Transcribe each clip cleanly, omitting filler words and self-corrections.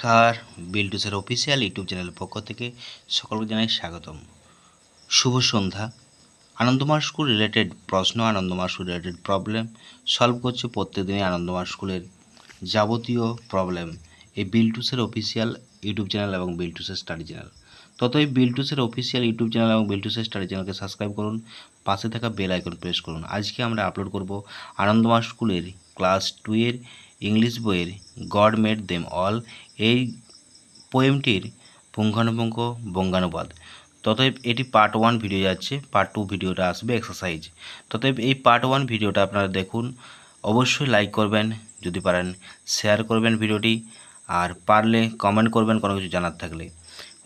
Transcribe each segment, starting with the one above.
নমস্কার, বিল্টুসের official YouTube চ্যানেলের পক্ষ থেকে সকলকে জানাই স্বাগতম। শুভ সন্ধ্যা। আনন্দমার্গ স্কুল রিলেটেড প্রশ্ন, Ananda Marga school related problem solve করছে প্রত্যেকদিনই আনন্দমার্গ স্কুলের যাবতীয় প্রবলেম এই বিল্টুসের অফিসিয়াল ইউটিউব চ্যানেল এবং বিল্টুসের স্টাডি চ্যানেল। ততই বিল্টুসের অফিসিয়াল ইউটিউব চ্যানেল এবং বিল্টুসের স্টাডি চ্যানেলকে সাবস্ক্রাইব করুন, পাশে থাকা বেল আইকন প্রেস করুন। আজকে আমরা আপলোড করব আনন্দমার্গ স্কুলের ক্লাস 2 এর ইংলিশ বইয়ের গড মেড দেম অল এই পোয়েমটির পুঙ্খানুপুঙ্খ বঙ্গানুবাদ। ততএব এটি পার্ট 1 ভিডিও যাচ্ছে, পার্ট 2 ভিডিওটা আসবে এক্সারসাইজ। ততএব এই পার্ট 1 ভিডিওটা আপনারা দেখুন, অবশ্যই লাইক করবেন, যদি পারেন শেয়ার করবেন ভিডিওটি, আর পারলে কমেন্ট করবেন কোনো কিছু জানার থাকলে।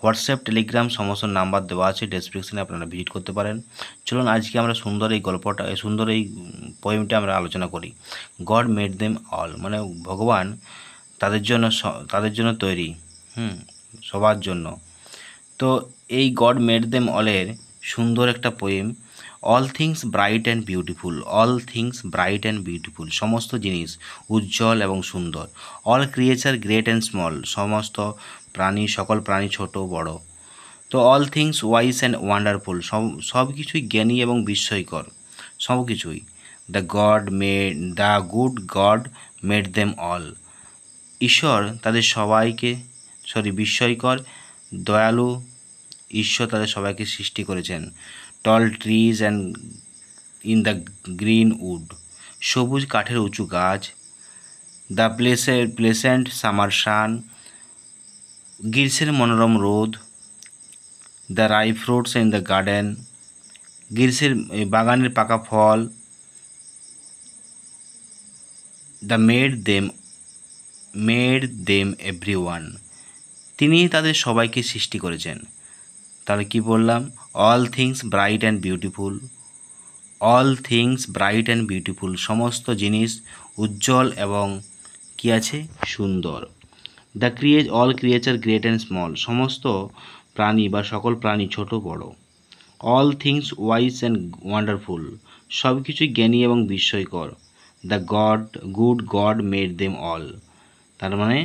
হোয়াটসঅ্যাপ, টেলিগ্রাম সমস্ত নাম্বার দেওয়া আছে ডেসক্রিপশনে, আপনারা ভিজিট করতে পারেন। চলুন আজকে আমরা সুন্দর এই গল্পটা, সুন্দর এই পোয়েমটা আমরা আলোচনা করি। গড মেড দেম অল মানে ভগবান তাদের জন্য তৈরি, সবার জন্য। তো এই গড মেড দেম অলের সুন্দর একটা poem. All things bright and beautiful, all things bright and beautiful সমস্ত জিনিস উজ্জ্বল এবং সুন্দর। All creature great and small, সমস্ত প্রাণী, সকল প্রাণী ছোট বড়। তো all things wise and wonderful, সব কিছুই জ্ঞানী এবং বিস্ময়কর, সব কিছুই। The good god made them all, ঈশ্বর তাদের সবাইকে বিস্ময়কর দয়ালু ঈশ্বর তাদের সবাইকে সৃষ্টি করেছেন। Tall trees and in the green wood, সবুজ কাঠের উঁচু গাছ। দ্য প্লেসেন্ট সামার সান, গ্রীষ্মের মনোরম রোদ। The ripe fruits in the garden, গ্রীষ্মের বাগানের পাকা ফল। দ্য মেড দেম এভরিওয়ান, তিনি তাদের সবাইকে সৃষ্টি করেছেন। তাহলে কি বললাম? All things bright and beautiful, all things bright and beautiful সমস্ত জিনিস উজ্জ্বল এবং কি আছে? সুন্দর। All creature great and small, সমস্ত প্রাণী বা সকল প্রাণী ছোট বড়। All things wise and wonderful, সব কিছুই জ্ঞানী এবং বিস্ময়কর। The good god made them all, তার মানে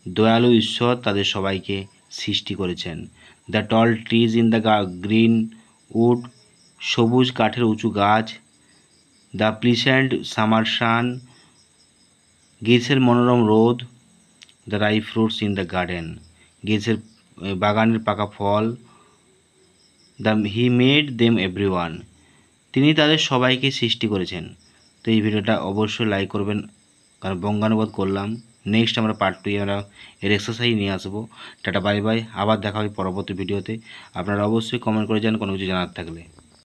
দয়ালু ঈশ্বর তাদের সবাইকে সৃষ্টি করেছেন। The tall trees in the green wood, সবুজ কাঠের উঁচু গাছ। দ্য প্লিসেন্ট সামার সান, গ্রীষ্মের মনোরম রোদ। The ripe fruits in the garden, গ্রীষ্মের বাগানের পাকা ফল। হি মেড দেম এভরিওয়ান, তিনি তাদের সবাইকে সৃষ্টি করেছেন। তো এই ভিডিওটা অবশ্যই লাইক করবেন, কারণ বঙ্গানুবাদ করলাম। নেক্সট আমরা পার্ট 2 আমরা এর এক্সারসাইজ নিয়ে আসবো। টাটা, বাই বাই, আবার দেখা হবে পরবর্তী ভিডিওতে। আপনারা অবশ্যই কমেন্ট করে যান কোনো কিছু জানার থাকলে।